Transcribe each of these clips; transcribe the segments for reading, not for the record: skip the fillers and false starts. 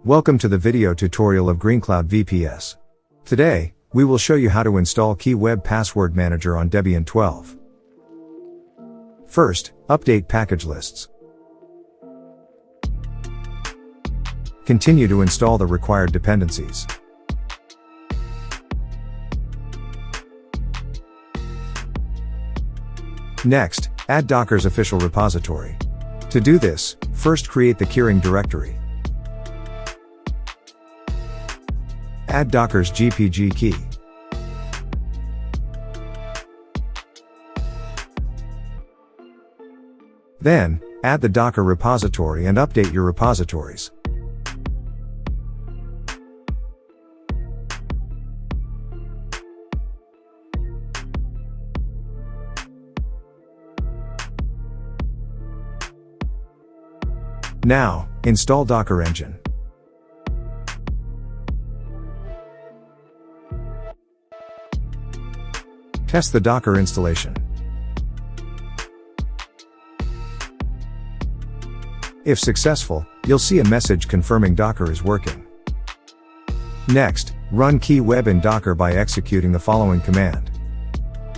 Welcome to the video tutorial of GreenCloud VPS. Today, we will show you how to install KeeWeb Password Manager on Debian 12. First, update package lists. Continue to install the required dependencies. Next, add Docker's official repository. To do this, first create the keyring directory. Add Docker's GPG key. Then, add the Docker repository and update your repositories. Now, install Docker Engine. Test the Docker installation. If successful, you'll see a message confirming Docker is working. Next, run KeeWeb in Docker by executing the following command.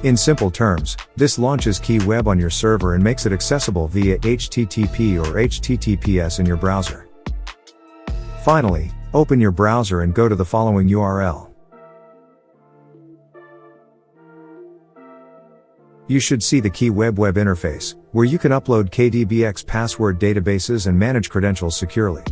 In simple terms, this launches KeeWeb on your server and makes it accessible via HTTP or HTTPS in your browser. Finally, open your browser and go to the following URL. You should see the KeeWeb web interface, where you can upload KDBX password databases and manage credentials securely.